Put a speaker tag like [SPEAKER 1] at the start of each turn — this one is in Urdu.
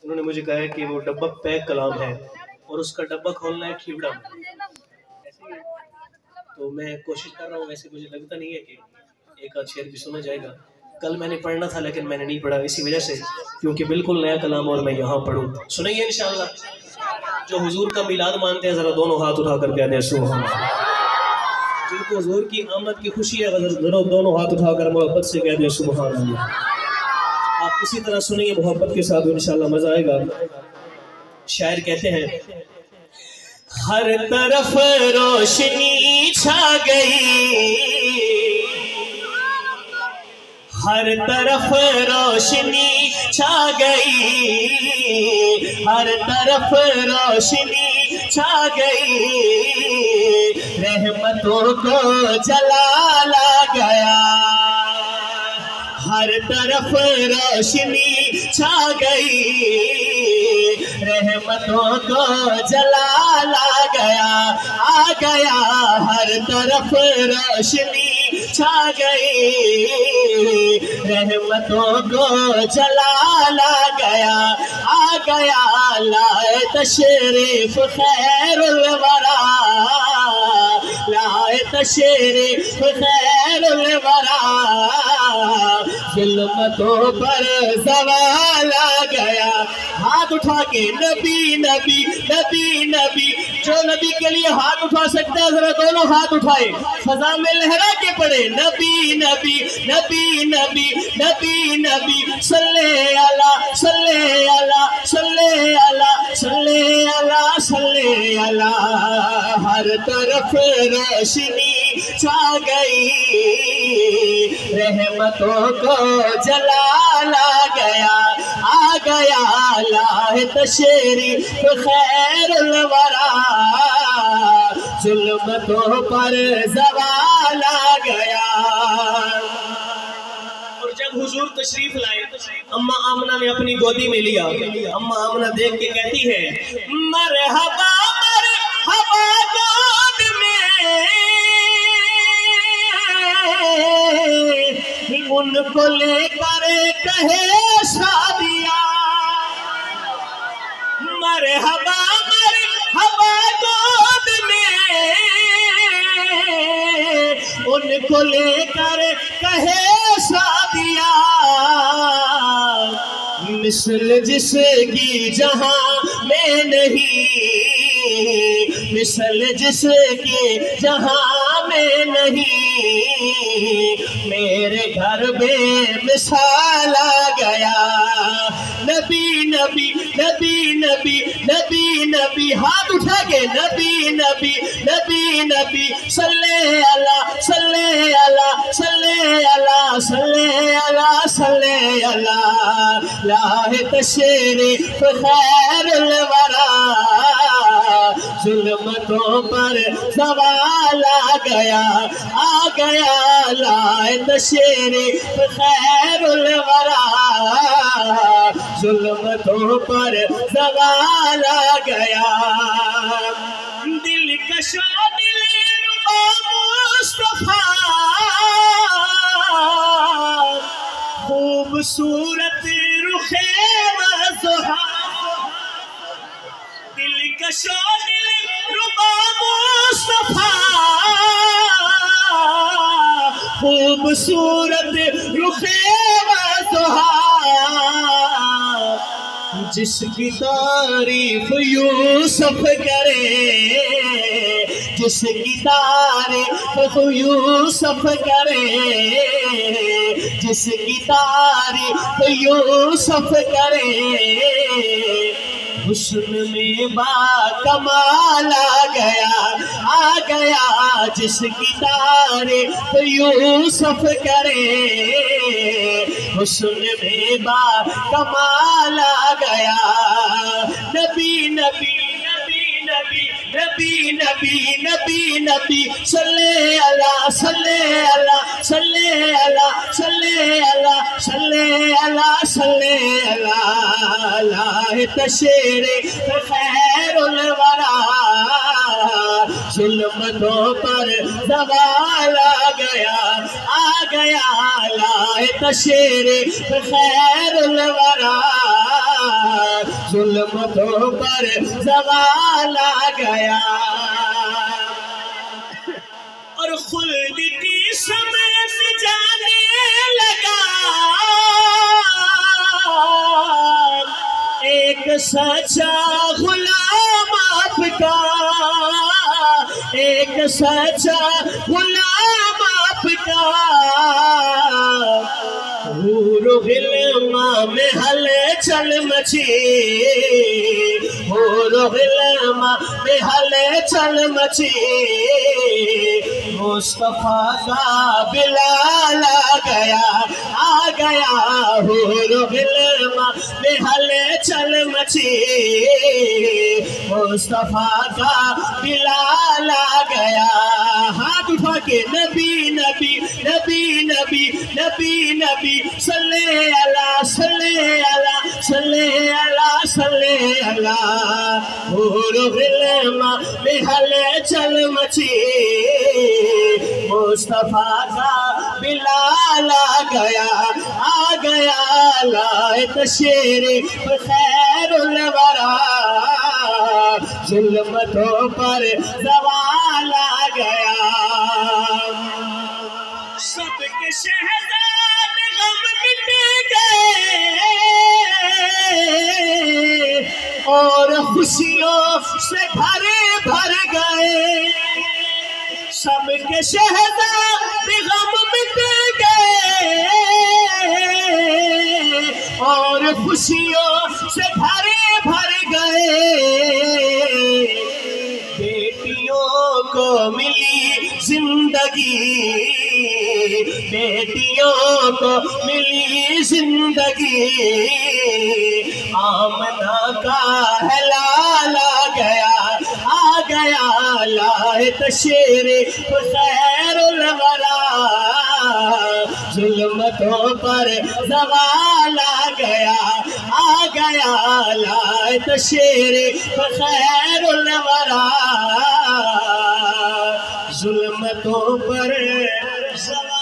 [SPEAKER 1] انہوں نے مجھے کہا ہے کہ وہ ڈبہ پیک کلام ہے اور اس کا ڈبہ کھولنا ہے کھیوڑا میں، تو میں کوشش کر رہا ہوں، ویسے مجھے لگتا نہیں ہے کہ ایک آدھ شعر بھی سنا جائے گا. کل میں نے پڑھنا تھا لیکن میں نے نہیں پڑھا اسی وجہ سے، کیونکہ بالکل نیا کلام اور میں یہاں پڑھوں. سنیں گے انشاءاللہ. جو حضور کا میلاد مانتے ہیں ذرا دونوں ہاتھ اٹھا کر کہہ دیں سبحان اللہ. جن کو حضور کی آمد کی خوشی ہے ذرا دونوں ہاتھ اٹھا کر محبت سے کہہ دیں سبحان اللہ. آپ اسی طرح سنیں گے محبت کے ساتھ، انشاءاللہ مزہ آئے گا. شاعر کہتے ہیں ہر طرف روشنی چھا گئی، ہر طرف روشنی چھا گئی، ہر طرف روشنی چھا گئی، رحمتوں کو جلال آ گیا. ہر طرف روشنی چھا گئی، رحمتوں کو جلال آ گیا. ہر طرف روشنی چھا گئی، رحمتوں کو جلال آ گیا. لائے تشریف خیر الورا، لائے تشریف خیر الورا، ظلمتوں پر زوال آ گیا. ہاتھ اٹھا کے نبی نبی نبی نبی، جو نبی کے لیے ہاتھ اٹھا سکتا ہے ذرا دونوں ہاتھ اٹھائے، فضا میں لہرا کے پڑھے نبی نبی نبی نبی نبی نبی. صلی اللہ صلی اللہ صلی اللہ صلی اللہ صلی اللہ. ہر طرف روشنی چھا گئی، رحمتوں کو جلال آ گیا. لائے تشریف خیر الورا، ظلمتوں پر زوال آ گیا. اور جب حضور تشریف لائے، اماں آمنہ نے اپنی گودی میں لیا. اماں آمنہ دیکھ کے کہتی ہے مرحبا مرحبا گود میں ان کو لے کر کہے شادیاں. مرحبا مرحبا گود میں ان کو لے کر کہے شادیاں. مثل جس کی جہاں میں نہیں، مثل جس کی جہاں میں نہیں، میرے گھر میں مثال آ گیا. نبی نبی نبی نبی نبی نبی، ہاتھ اٹھا کے نبی نبی نبی نبی. صلی اللہ صلی اللہ صلی اللہ صلی اللہ صلی اللہ. لائے تشریف خیر الورا، ظلمتوں پر زوال آ گیا. لائے تشریف خیر الورا، ظلمتوں پر زوال آ گیا. دل کشا دل ربا مصطفیٰ، خوبصورت رخ وضحا. دل کشا دل ربا مصطفیٰ، خوبصورت رخ وضحا. جس کی تعریف یوسف کرے، جس کی تعریف یوسف کرے، جس کی تعریف یوسف کرے، حسن میں با کمال آ گیا. جس کی تعریف یوسف کرے، حسن میں با کمال آ گیا. نبی نبی نبی نبی نبی نبی نبی نبی. صلی اللہ صلی اللہ صلی اللہ صلی اللہ صلی اللہ صلی اللہ. لائے تشریف خیر الورا، ظلمتوں پر زوال آ گیا. لائے تشریف خیر الورا،
[SPEAKER 2] ظلمتوں پر زوال آ گیا اور خلد کی سمت جانے لگا ایک سچا غلام آپ کا ایک سچا غلام آپ کا حور و غلما میں ہل چل مچی حور و غلما میں ہل چل مچی مصطفیٰ کا بلال آ گیا حور و غلما میں ہل چل مچی مصطفیٰ کا بلال آ گیا ہاتھ اٹھا کے نبی نبی نبی نبی نبی نبی صلی اللہ صلی اللہ صلی اللہ صلی اللہ حور و غلما میں ہل چل مچی مصطفیٰ کا بلال آ گیا لائے تشریف خیر الورا ظلمتوں پر زوال آ گیا سب کے شہزاد غم مٹ گئے اور خوشیوں سے بھر گئے سب کے شہزاد غم مٹ گئے اور خوشیوں سے بھر گئے بیٹیوں کو ملی زندگی بیٹیوں کو ملی زندگی آمنہ کا حلال آ گیا لائے تشریف خیر الورا ظلمتوں پر زوال آ گیا لائے تشریف خیر الورا ظلمتوں پر زوال